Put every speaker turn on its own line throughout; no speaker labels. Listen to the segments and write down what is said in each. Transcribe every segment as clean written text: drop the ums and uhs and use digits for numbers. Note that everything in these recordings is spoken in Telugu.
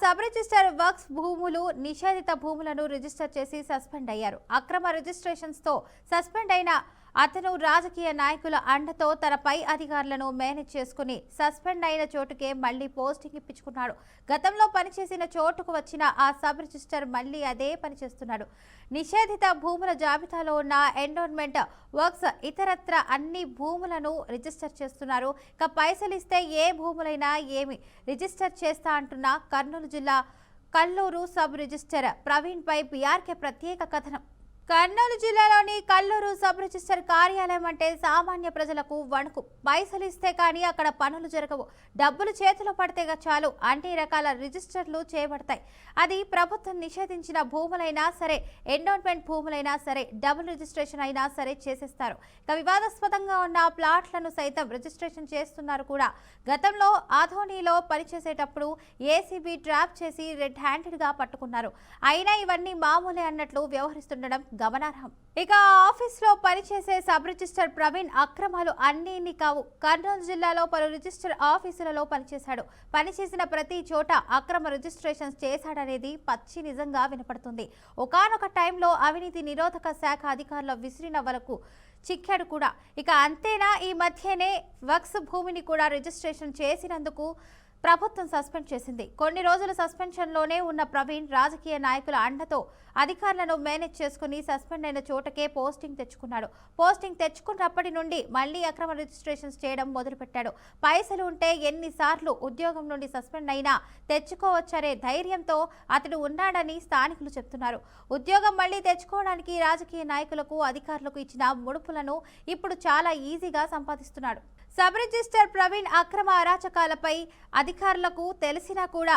సబ్ రిజిస్టర్ వర్క్స్ భూములు నిషేధిత భూములను రిజిస్టర్ చేసి సస్పెండ్ అయ్యారు. అక్రమ రిజిస్ట్రేషన్స్ తో సస్పెండ్ అయిన అతను రాజకీయ నాయకుల అండతో తన పై అధికారులను మేనేజ్ చేసుకుని సస్పెండ్ అయిన చోటుకే మళ్లీ పోస్టింగ్ ఇప్పించుకున్నాడు. గతంలో పనిచేసిన చోటుకు వచ్చిన ఆ సబ్ రిజిస్టర్ మళ్లీ అదే పని చేస్తున్నాడు. నిషేధిత భూముల జాబితాలో ఉన్న ఎండోన్మెంట్ వర్క్స్ ఇతరత్ర అన్ని భూములను రిజిస్టర్ చేస్తున్నారు. ఇక పైసలు ఇస్తే ఏ భూములైనా ఏమి రిజిస్టర్ చేస్తా అంటున్న కర్నూలు జిల్లా కల్లూరు సబ్ రిజిస్టర్ ప్రవీణ్ పై బీఆర్కే ప్రత్యేక కథనం. కర్నూలు జిల్లాలోని కల్లూరు సబ్ రిజిస్టర్ కార్యాలయం అంటే సామాన్య ప్రజలకు వణుకు. పైసలు ఇస్తే కానీ అక్కడ పనులు జరగవు. డబ్బులు చేతిలో పడితే చాలు అన్ని రకాల రిజిస్టర్లు చేయబడతాయి. అది ప్రభుత్వం నిషేధించిన భూములైనా సరే, ఎండోన్మెంట్ భూములైనా సరే, డబుల్ రిజిస్ట్రేషన్ అయినా సరే చేసేస్తారు. ఇక వివాదాస్పదంగా ఉన్న ప్లాట్లను సైతం రిజిస్ట్రేషన్ చేస్తున్నారు కూడా. గతంలో ఆధోనిలో పనిచేసేటప్పుడు ఏసీబీ ట్రాప్ చేసి రెడ్ హ్యాండెడ్ గా పట్టుకున్నారు. అయినా ఇవన్నీ మామూలే అన్నట్లు వ్యవహరిస్తుండడం గమనార్హం. ఇక ఆఫీస్ లో పనిచేసే సబ్ రిజిస్టర్ ప్రవీణ్ అక్రమాలు అన్ని కావు. కర్నూలు జిల్లాలో పలు రిజిస్టర్ ఆఫీసులలో పనిచేశాడు. పనిచేసిన ప్రతి చోట అక్రమ రిజిస్ట్రేషన్స్ చేశాడనేది పచ్చి నిజంగా వినపడుతుంది. ఒకానొక టైంలో అవినీతి నిరోధక శాఖ అధికారుల విసిరినవ్వలకు చిక్కాడు కూడా. ఇక అంతేనా, ఈ మధ్యనే వక్స్ భూమిని కూడా రిజిస్ట్రేషన్ చేసినందుకు ప్రభుత్వం సస్పెండ్ చేసింది. కొన్ని రోజుల సస్పెన్షన్లోనే ఉన్న ప్రవీణ్ రాజకీయ నాయకుల అండతో అధికారులను మేనేజ్ చేసుకుని సస్పెండ్ అయిన చోటకే పోస్టింగ్ తెచ్చుకున్నాడు. పోస్టింగ్ తెచ్చుకున్నప్పటి నుండి మళ్లీ అక్రమ రిజిస్ట్రేషన్స్ చేయడం మొదలుపెట్టాడు. పైసలు ఉంటే ఎన్నిసార్లు ఉద్యోగం నుండి సస్పెండ్ అయినా తెచ్చుకోవచ్చనే ధైర్యంతో అతడు ఉన్నాడని స్థానికులు చెప్తున్నారు. ఉద్యోగం మళ్లీ తెచ్చుకోవడానికి రాజకీయ నాయకులకు, అధికారులకు ఇచ్చిన ముడుపులను ఇప్పుడు చాలా ఈజీగా సంపాదిస్తున్నాడు. సబ్ రిజిస్టర్ ప్రవీణ్ అక్రమ అరాచకాలపై అధికారులకు తెలిసినా కూడా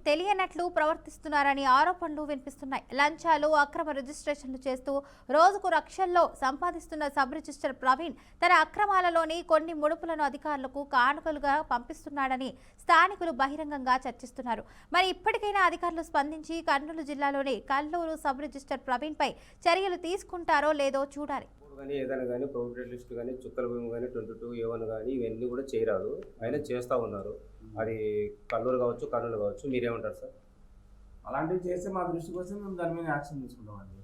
తెలియనట్లు ప్రవర్తిస్తున్నారని ఆరోపణలు వినిపిస్తున్నాయి. లంచాలు, అక్రమ రిజిస్ట్రేషన్లు చేస్తూ రోజుకు లక్షల్లో సంపాదిస్తున్న సబ్ రిజిస్టర్ ప్రవీణ్ తన అక్రమాలలోని కొన్ని ముడుపులను అధికారులకు కానుకలుగా పంపిస్తున్నాడని స్థానికులు బహిరంగంగా చర్చిస్తున్నారు. మరి ఇప్పటికైనా అధికారులు స్పందించి కర్నూలు జిల్లాలోని కల్లూరు సబ్ రిజిస్టర్ ప్రవీణ్ పై చర్యలు తీసుకుంటారో లేదో చూడాలి.
కానీ ఏదైనా కానీ ప్రొవిడెంట్ లిస్ట్ కానీ, చుక్కల భూమి కానీ, 22A1 కానీ ఇవన్నీ కూడా చేయరాదు. అయినా చేస్తూ ఉన్నారు. అది కల్లూరు కావచ్చు, కర్నూలు కావచ్చు. మీరేమంటారు సార్?
అలాంటివి చేస్తే మా దృష్టికి వస్తే మేము దాని మీద యాక్షన్ తీసుకుంటామండి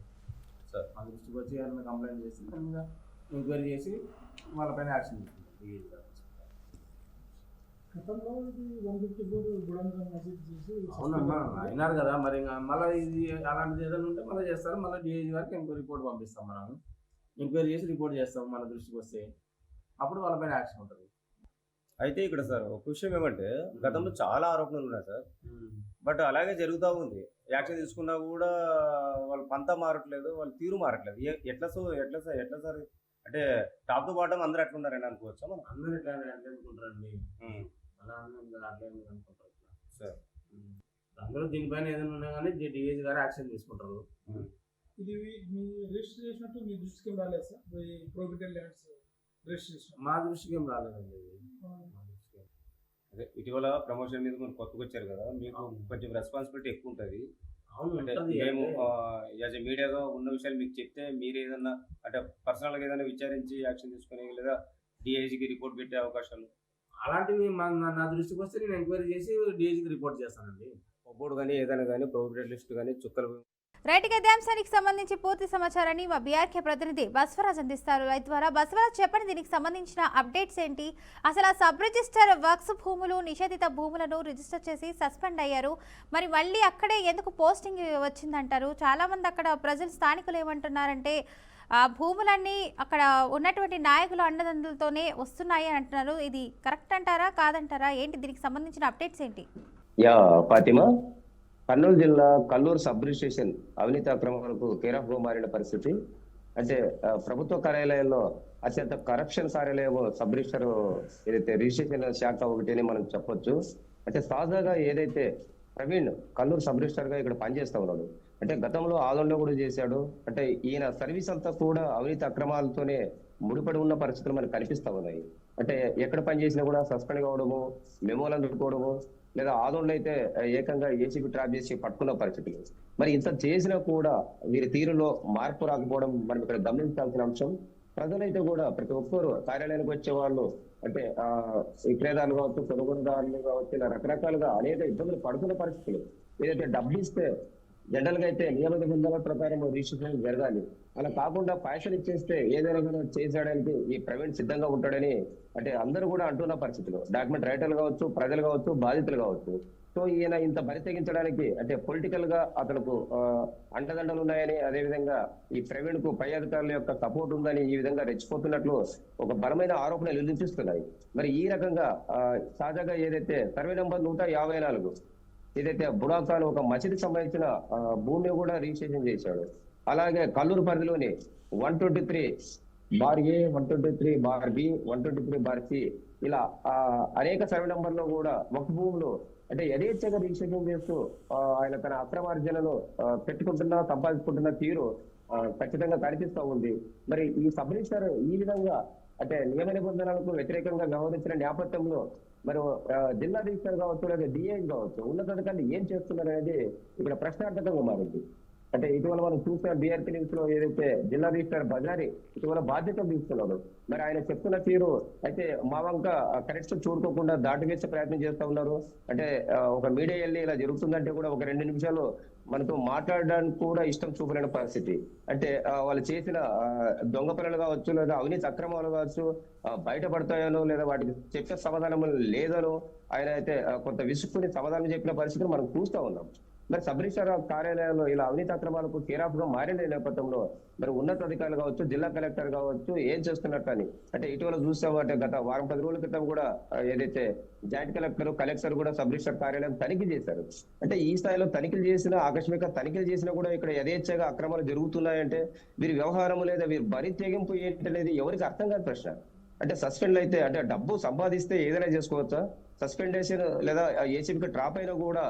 సార్.
మా దృష్టికి వచ్చి ఏమైనా కంప్లైంట్ చేసి దాని మీద ఎంక్వైరీ చేసి వాళ్ళపైన యాక్షన్ తీసుకుంటాం. అవునమ్మా, అయినారు కదా. మరి మళ్ళీ ఇది అలాంటిది ఏదైనా ఉంటే మళ్ళీ చేస్తారు. మళ్ళీ డిఐజీ గారికి ఎంక్వైరీ రిపోర్ట్ పంపిస్తాం. మనం ఎంక్వైరీ చేసి రిపోర్ట్ చేస్తాం. మన దృష్టికి వస్తే అప్పుడు వాళ్ళపైన యాక్షన్ ఉంటుంది.
అయితే ఇక్కడ సార్ ఒక విషయం ఏమంటే, గతంలో చాలా ఆరోపణలు ఉన్నాయి సార్. బట్ అలాగే జరుగుతూ ఉంది. యాక్షన్ తీసుకున్నా కూడా వాళ్ళ పంత మారట్లేదు, వాళ్ళ తీరు మారట్లేదు. ఎట్లా సార్ అంటే టాప్ టు బాటం అందరూ ఎట్లున్నారని అనుకోవచ్చా? మనం
అందరూ ఎట్లా అనుకుంటారండి. అలా అట్లా అనుకుంటారు
సార్.
అందరూ దీనిపైన ఏదైనా ఉన్నా కానీ డిఐజీ గారు యాక్షన్ తీసుకుంటారు.
ఇది మీ రిజిస్టర్ చేసినట్టు మీ దృష్టికి ఏం రాలేదు సార్? ప్రొహిబిటెడ్ ల్యాండ్స్ రిజిస్ట్రేషన్
మా దృష్టికి ఏం రాలేదండి.
అదే ఇటీవల ప్రమోషన్ మీద మీరు కొత్తగా వచ్చారు కదా, మీకు కొంచెం రెస్పాన్సిబిలిటీ ఎక్కువ ఉంటుంది. అంటే మేము యాజ్ ఎ మీడియాగా ఉన్న విషయాలు మీకు చెప్తే మీరు ఏదన్నా అంటే పర్సనల్గా ఏదైనా విచారించి యాక్షన్ తీసుకుని లేదా డిఐజీకి రిపోర్ట్ పెట్టే అవకాశాలు
అలాంటివి నా దృష్టికి వస్తే నేను ఎంక్వైరీ చేసి డిఐజీకి రిపోర్ట్ చేస్తానండి.
బోర్డు కానీ ఏదైనా కానీ ప్రొవిడెంట్ లిస్ట్ కానీ చుక్కల
రైట్ గా అంశానికి సంబంధించి పూర్తి సమాచారాన్ని మా బీఆర్కే ప్రతినిధి బస్వరాజ్ అందిస్తారు. రైతు ద్వారా బస్వరాజ్ చెప్పండి, దీనికి సంబంధించిన అప్డేట్స్ ఏంటి? అసలు ఆ సబ్ రిజిస్టర్ వర్క్స్ భూములు, నిషేధిత భూములను రిజిస్టర్ చేసి సస్పెండ్ అయ్యారు. మరి మళ్ళీ అక్కడే ఎందుకు పోస్టింగ్ వచ్చిందంటారు? చాలా మంది అక్కడ ప్రజలు, స్థానికులు ఏమంటున్నారంటే ఆ భూములన్నీ అక్కడ ఉన్నటువంటి నాయకులు అండదండలతోనే వస్తున్నాయి అంటున్నారు. ఇది కరెక్ట్ అంటారా, కాదంటారా? ఏంటి దీనికి సంబంధించిన అప్డేట్స్ ఏంటి?
ఫాతిమా, కర్నూలు జిల్లా కల్లూరు సబ్ రిజిస్ట్రేషన్ అవినీతి అక్రమాలకు కేర్ ఆఫ్ గా మారిన పరిస్థితి. అంటే ప్రభుత్వ కార్యాలయాల్లో అత్యంత కరప్షన్ కార్యాలయం సబ్ రిజిస్టర్ ఏదైతే రిజిస్ట్రేషన్ శాఖ ఒకటి అని మనం చెప్పొచ్చు. అంటే తాజాగా ఏదైతే ప్రవీణ్ కల్లూరు సబ్ రిజిస్టర్ గా ఇక్కడ పనిచేస్తా ఉన్నాడు. అంటే గతంలో ఆదోళనలో కూడా చేశాడు. అంటే ఈయన సర్వీస్ అంతా కూడా అవినీతి అక్రమాలతోనే ముడిపడి ఉన్న పరిస్థితులు మనకు కనిపిస్తా ఉన్నాయి. అంటే ఎక్కడ పనిచేసినా కూడా సస్పెండ్ కావడము, మెమోలను పెట్టుకోవడము, లేదా ఆదోళనలో అయితే ఏకంగా ఏసీబీ ట్రాప్ చేసి పట్టుకున్న పరిస్థితులు. మరి ఇంత చేసినా కూడా వీరి తీరులో మార్పు రాకపోవడం మనం ఇక్కడ గమనించాల్సిన అంశం. ప్రజలైతే కూడా ప్రతి ఒక్కరు కార్యాలయానికి వచ్చే వాళ్ళు అంటే విక్రేదారులు కావచ్చు, కొనుగోలుదారులు కావచ్చు, ఇలా రకరకాలుగా అనేక ఇబ్బందులు పడుతున్న పరిస్థితులు. ఏదైతే డబ్బు ఇస్తే జనరల్ గా అయితే నియమ నిబంధనల ప్రకారం రిజిస్ట్రేషన్ జరగాలి. అలా కాకుండా పైసలు ఇచ్చేస్తే ఏదైనా కూడా చేసేయడానికి ఈ ప్రవీణ్ సిద్ధంగా ఉంటాడని అంటే అందరూ కూడా అంటున్న పరిస్థితులు. డాక్యుమెంట్ రైటర్లు కావచ్చు, ప్రజలు కావచ్చు, బాధితులు కావచ్చు. సో ఈయన ఇంత బరి తెగించడానికి అంటే పొలిటికల్ గా అతనికి అండదండలు ఉన్నాయని, అదేవిధంగా ఈ ప్రవీణ్ కు పై అధికారుల యొక్క సపోర్ట్ ఉందని ఈ విధంగా రెచ్చిపోతున్నట్లు ఒక బలమైన ఆరోపణలు నిలిపిస్తున్నాయి. మరి ఈ రకంగా తాజాగా ఏదైతే సర్వే నంబర్ 154 ఏదైతే బుడాకాన్ ఒక మసీదుకి సంబంధించిన భూమిని కూడా రిజిస్ట్రేషన్ చేశాడు. అలాగే కల్లూరు పరిధిలోని 123/A, 123/B, 123/C ఇలా అనేక సర్వే నంబర్లో కూడా ఒక భూములు అంటే యథేచ్ఛగా రిజిస్ట్రేషన్ చేస్తూ ఆయన తన అక్రమార్జనను పెట్టుకుంటున్నా, సంపాదించుకుంటున్న తీరు ఖచ్చితంగా కనిపిస్తూ ఉంది. మరి ఈ సబ్ రిజిస్టర్ ఈ విధంగా అంటే నియమ నిబంధనలకు వ్యతిరేకంగా వ్యవహరించిన నేపథ్యంలో మరి జిల్లా రిజిస్టర్ కావచ్చు, లేదా డిఐ కావచ్చు, ఉన్నతాధికారులు ఏం చేస్తున్నారు అనేది ఇక్కడ ప్రశ్నార్థకంగా మారింది. అంటే ఇటీవల మనం చూసిన బీఆర్పీ న్యూస్ లో ఏదైతే జిల్లా రిజిస్టర్ బజారి ఇటీవల బాధ్యతలు తీసుకున్నాడు. మరి ఆయన చెప్తున్న తీరు అయితే మా వంక కరెక్ట్ చూడుకోకుండా దాటివేసే ప్రయత్నం చేస్తా ఉన్నారు. అంటే ఒక మీడియా వెళ్ళి ఇలా జరుగుతుందంటే కూడా ఒక 2 నిమిషాలు మనతో మాట్లాడడానికి కూడా ఇష్టం చూపలేని పరిస్థితి. అంటే వాళ్ళు చేసిన దొంగ పనులు కావచ్చు, లేదా అవినీతి అక్రమాలు కావచ్చు బయటపడతాయనో, లేదా వాటికి చెప్పే సమాధానం లేదనో ఆయన అయితే కొంత విసుక్కుని సమాధానం చెప్పిన పరిస్థితిని మనం చూస్తూ ఉన్నాం. మరి సబ్ రిజిస్టర్ కార్యాలయంలో ఇలా అవినీతి అక్రమాలకు కేరాఫ్ గా మారిన నేపథ్యంలో మరి ఉన్నత అధికారులు కావచ్చు, జిల్లా కలెక్టర్ కావచ్చు ఏం చేస్తున్నట్టు అని అంటే ఇటీవల చూసాము. అంటే గత వారం 10 రోజుల క్రితం కూడా ఏదైతే జాయింట్ కలెక్టర్ కూడా సబ్ రిజిస్టర్ కార్యాలయం తనిఖీ చేశారు. అంటే ఈ స్థాయిలో తనిఖీలు చేసినా, ఆకస్మిక తనిఖీలు చేసినా కూడా ఇక్కడ యథేచ్ఛగా అక్రమాలు జరుగుతున్నాయంటే వీరి వ్యవహారం లేదా వీరి బరి తెగింపు ఏంటనేది ఎవరికి అర్థం కాని ప్రశ్న. అంటే సస్పెండ్ అయితే అంటే డబ్బు సంపాదిస్తే ఏదైనా చేసుకోవచ్చా? సస్పెండేషన్ లేదా ఏసీబీకి ట్రాప్ అయినా కూడా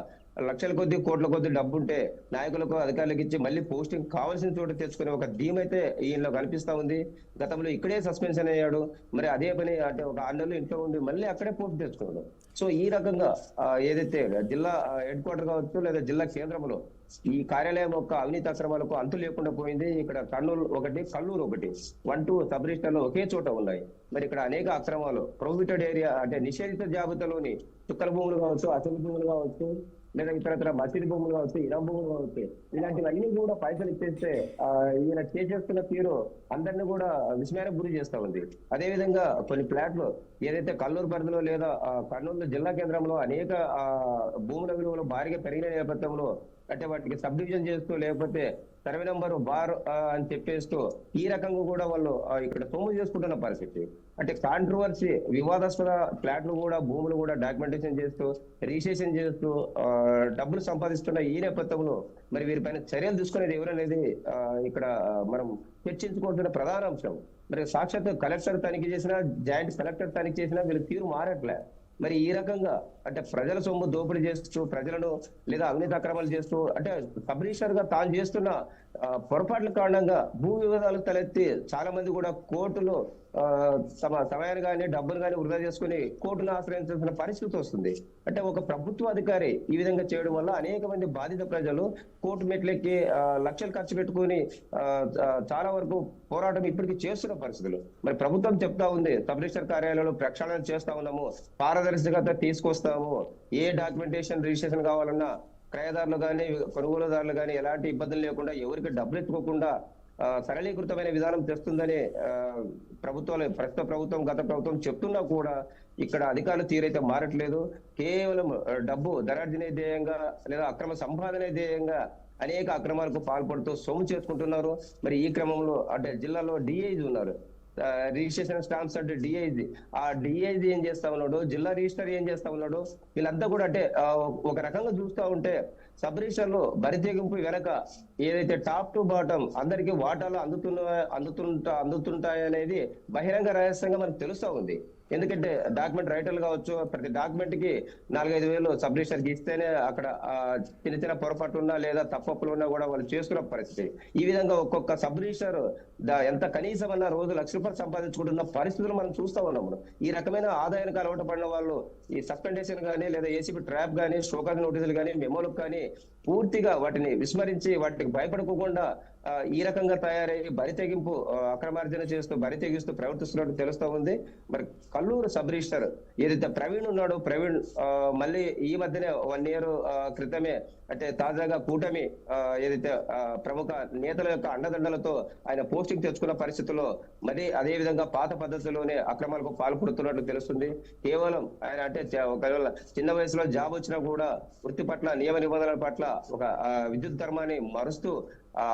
లక్షల కొద్ది, కోట్ల కొద్ది డబ్బు ఉంటే నాయకులకు, అధికారులకు ఇచ్చి మళ్ళీ పోస్టింగ్ కావాల్సిన చోట తెచ్చుకునే ఒక ధీమైతే ఈయనలో కనిపిస్తా ఉంది. గతంలో ఇక్కడే సస్పెన్షన్ అయ్యాడు. మరి అదే పని అంటే ఒక 6 నెలలు ఇంట్లో ఉండి మళ్ళీ అక్కడే పోస్ట్ తెచ్చుకున్నాడు. సో ఈ రకంగా ఏదైతే జిల్లా హెడ్ క్వార్టర్ కావచ్చు, లేదా జిల్లా కేంద్రంలో ఈ కార్యాలయం యొక్క అవినీతి అక్రమాలకు అంతు లేకుండా పోయింది. ఇక్కడ కర్నూలు ఒకటి, కల్లూరు ఒకటి, 1-2 సబ్ రిజిస్టర్లు ఒకే చోట ఉన్నాయి. మరి ఇక్కడ అనేక అక్రమాలు ప్రొహిబిటెడ్ ఏరియా అంటే నిషేధిత జాబితాలోని చుక్కల భూములు కావచ్చు, అసలు భూములు కావచ్చు, లేదా ఇతర మసీదు భూములు కావచ్చు, ఇరం భూములు కావచ్చు, ఇలాంటివన్నీ కూడా పైసలు ఇచ్చేస్తే ఈయన చేసేస్తున్న తీరు అందరినీ కూడా విస్మయానికి గురి చేస్తా ఉంది. అదేవిధంగా కొన్ని ప్లాట్లు ఏదైతే కల్లూరు పరిధిలో లేదా కర్నూలు జిల్లా కేంద్రంలో అనేక భూముల విలువలు భారీగా పెరిగిన నేపథ్యంలో అంటే వాటికి సబ్ డివిజన్ చేస్తూ, లేకపోతే సర్వే నంబర్ బార్ అని చెప్పేస్తూ ఈ రకంగా కూడా వాళ్ళు ఇక్కడ సొమ్ము చేసుకుంటున్న పరిస్థితి. అంటే కాంట్రవర్సీ వివాదాస్పద ఫ్లాట్లు కూడా, భూములు కూడా డాక్యుమెంటేషన్ చేస్తూ, రిజిస్ట్రేషన్ చేస్తూ డబ్బులు సంపాదిస్తున్న ఈ నేపథ్యంలో మరి వీరిపైన చర్యలు తీసుకునేది ఎవరనేది ఇక్కడ మనం చర్చించుకుంటున్న ప్రధాన అంశం. మరి సాక్షాత్ కలెక్టర్ తనిఖీ చేసినా, జాయింట్ కలెక్టర్ తనిఖీ చేసినా వీళ్ళ తీరు మారట్లే. మరి ఈ రకంగా అంటే ప్రజల సొమ్ము దోపిడీ చేస్తూ, ప్రజలను లేదా అవినీతి అక్రమాలు చేస్తూ అంటే సబ్ రిజిస్టర్ గా తాను చేస్తున్న పొరపాట్ల కారణంగా భూ వివాదాలు తలెత్తి చాలా మంది కూడా కోర్టులో సమయాన్ని కానీ డబ్బులు కానీ వృధా చేసుకుని కోర్టును ఆశ్రయించాల్సిన పరిస్థితి వస్తుంది. అంటే ఒక ప్రభుత్వ అధికారి ఈ విధంగా చేయడం వల్ల అనేక మంది బాధిత ప్రజలు కోర్టు మెట్లెక్కి లక్షలు ఖర్చు పెట్టుకుని చాలా వరకు పోరాటం ఇప్పటికీ చేస్తున్న పరిస్థితులు. మరి ప్రభుత్వం చెప్తా ఉంది సబ్ రిజిస్టర్ కార్యాలయంలో ప్రక్షాళన చేస్తా ఉన్నాము, పారదర్శకత తీసుకొస్తాము, ఏ డాక్యుమెంటేషన్ రిజిస్ట్రేషన్ కావాలన్నా క్రయదారులు కానీ, కొనుగోలుదారులు కానీ ఎలాంటి ఇబ్బందులు లేకుండా, ఎవరికి డబ్బులు ఎత్తుకోకుండా సరళీకృతమైన విధానం తెస్తుందని ప్రస్తుత ప్రభుత్వం, గత ప్రభుత్వం చెప్తున్నా కూడా ఇక్కడ అధికారుల తీరైతే మారట్లేదు. కేవలం డబ్బు ధనార్జనే ధ్యేయంగా లేదా అక్రమ సంపాదనే ధ్యేయంగా అనేక అక్రమాలకు పాల్పడుతూ సొమ్ము చేసుకుంటున్నారు. మరి ఈ క్రమంలో అంటే జిల్లాలో డిఐజీ ఉన్నారు, రిజిస్ట్రేషన్ స్టాంప్స్ అంటే డిఐజీ, ఆ డిఐజీ ఏం చేస్తా ఉన్నాడు, జిల్లా రిజిస్టర్ ఏం చేస్తా ఉన్నాడు, వీళ్ళంతా కూడా అంటే ఒక రకంగా చూస్తూ ఉంటే సబ్ రిజిస్టర్ లో బరితెగింపు వెనక ఏదైతే టాప్ టు బాటం అందరికీ వాటాలు అందుతుంటాయి అనేది బహిరంగ రహస్యంగా మనకు తెలుస్తా ఉంది. ఎందుకంటే డాక్యుమెంట్ రైటర్లు కావచ్చు, ప్రతి డాక్యుమెంట్ కి 4-5 వేలు సబ్ రిజిస్టర్కి ఇస్తేనే అక్కడ చిన్న చిన్న పొరపాట్లు ఉన్నా లేదా తప్పప్పులు ఉన్నా కూడా వాళ్ళు చేసుకున్న పరిస్థితి. ఈ విధంగా ఒక్కొక్క సబ్ రిజిస్టర్ ఎంత కనీసం అన్న రోజు ₹1,00,000 సంపాదించుకుంటున్న పరిస్థితులు మనం చూస్తా ఉన్నాము. ఈ రకమైన ఆదాయానికి అలవాటు పడిన వాళ్ళు ఈ సస్పెండేషన్ కానీ లేదా ఏసీబీ ట్రాప్ కానీ షోకాజ్ నోటీసులు కానీ మెమోలకు కానీ పూర్తిగా వాటిని విస్మరించి వాటికి భయపడకుండా ఈ రకంగా తయారయ్యి బరితెగింపు అక్రమార్జన చేస్తూ బరితెగిస్తూ ప్రవర్తిస్తున్నట్టు తెలుస్తా ఉంది. మరి కల్లూరు సబ్ రిజిస్టర్ ఏదైతే ప్రవీణ్ ఉన్నాడో, ప్రవీణ్ మళ్ళీ ఈ మధ్యనే 1 year క్రితమే అంటే తాజాగా కూటమి ఏదైతే ప్రముఖ నేతల యొక్క అండదండలతో ఆయన పోస్టింగ్ తెచ్చుకున్న పరిస్థితుల్లో మరి అదే విధంగా పాత పద్ధతిలోనే అక్రమాలకు పాల్పడుతున్నట్లు తెలుస్తుంది. కేవలం ఆయన అంటే ఒకవేళ చిన్న వయసులో జాబ్ వచ్చినా కూడా వృత్తి పట్ల నియమ నిబంధనల పట్ల ఒక విద్యుత్ ధర్మాన్ని మరుస్తూ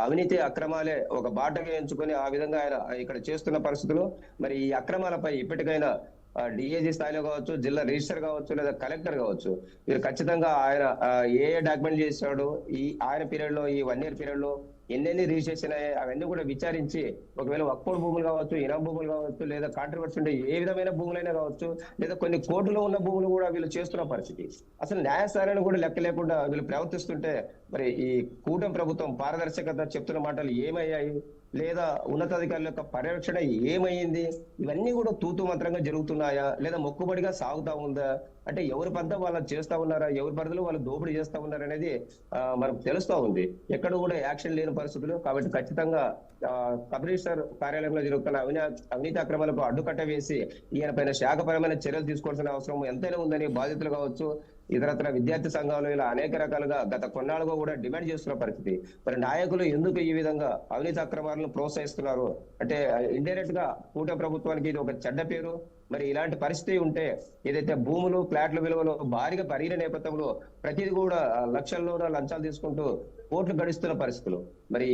అవినీతి అక్రమాలే ఒక బాటగా ఎంచుకొని ఆ విధంగా ఆయన ఇక్కడ చేస్తున్న పరిస్థితులు. మరి ఈ అక్రమాలపై ఇప్పటికైనా డిఏజీ స్థాయిలో కావచ్చు, జిల్లా రిజిస్టర్ కావచ్చు, లేదా కలెక్టర్ కావచ్చు, మీరు ఖచ్చితంగా ఆయన ఏ డాక్యుమెంట్ చేశాడు, ఆయన పీరియడ్ లో ఈ 1 year పీరియడ్ లో ఎన్నెన్ని రిజిస్ట్రేషన్ అయ్యాయి అవన్నీ కూడా విచారించి ఒకవేళ వక్ఫ్ భూములు కావచ్చు, ఇనాం భూములు కావచ్చు, లేదా కాంట్రవర్సీ ఉంటే ఏ విధమైన భూములైనా కావచ్చు, లేదా కొన్ని కోర్టులో ఉన్న భూములు కూడా వీళ్ళు చేస్తున్న పరిస్థితి. అసలు న్యాయస్థానాన్ని కూడా లెక్క లేకుండా వీళ్ళు ప్రవర్తిస్తుంటే మరి ఈ కూటమి ప్రభుత్వం పారదర్శకత చెప్తున్న మాటలు ఏమయ్యాయి, లేదా ఉన్నతాధికారుల యొక్క పర్యవేక్షణ ఏమైంది, ఇవన్నీ కూడా తూతు మంత్రంగా జరుగుతున్నాయా, లేదా మొక్కుబడిగా సాగుతా ఉందా, అంటే ఎవరి పంత వాళ్ళు చేస్తా ఉన్నారా, ఎవరి పరిధిలో వాళ్ళు దోపిడీ చేస్తా ఉన్నారా అనేది మనకు తెలుస్తా ఉంది. ఎక్కడ కూడా యాక్షన్ లేని పరిస్థితులు. కాబట్టి ఖచ్చితంగా సబ్ రిజిస్టర్ కార్యాలయంలో జరుగుతున్న అవినీతి అక్రమాలకు అడ్డుకట్ట వేసి ఈయన పైన శాఖపరమైన చర్యలు తీసుకోవాల్సిన అవసరం ఎంతైనా ఉందని బాధితులు కావచ్చు, ఇతరత్ర విద్యార్థి సంఘాలు ఇలా అనేక రకాలుగా గత కొన్నాళ్ళుగా కూడా డిమాండ్ చేస్తున్న పరిస్థితి. మరి నాయకులు ఎందుకు ఈ విధంగా అవినీతి అక్రమాలను ప్రోత్సహిస్తున్నారు అంటే ఇండైరెక్ట్ గా కూటమి ప్రభుత్వానికి ఇది ఒక చెడ్డ పేరు. మరి ఇలాంటి పరిస్థితి ఉంటే ఏదైతే భూములు ఫ్లాట్ల విలువలు భారీగా పెరిగిన నేపథ్యంలో ప్రతిది కూడా లక్షల్లోనూ లంచాలు తీసుకుంటూ కోట్లు గడిస్తున్న పరిస్థితులు. మరి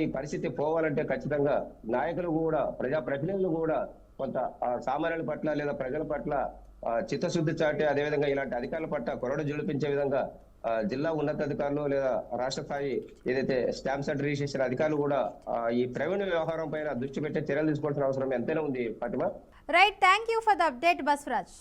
ఈ పరిస్థితి పోవాలంటే ఖచ్చితంగా నాయకులు కూడా ప్రజాప్రతినిధులు కూడా కొంత సామాన్యుల పట్ల లేదా ప్రజల పట్ల చిత్తశుద్ధి చాటి అదేవిధంగా ఇలాంటి అధికారుల పట్ల కొరడ జుడిపించే విధంగా జిల్లా ఉన్నతాధికారులు లేదా రాష్ట్ర స్థాయి ఏదైతే స్టాంప్ సెంటర్ రిజిస్ట్రేషన్ అధికారులు కూడా ఈ ప్రవీణ వ్యవహారం పైన దృష్టి పెట్టే చర్యలు తీసుకోవాల్సిన అవసరం ఎంతైనా ఉంది. Fatima,
right, thank you for the update Baswaraj.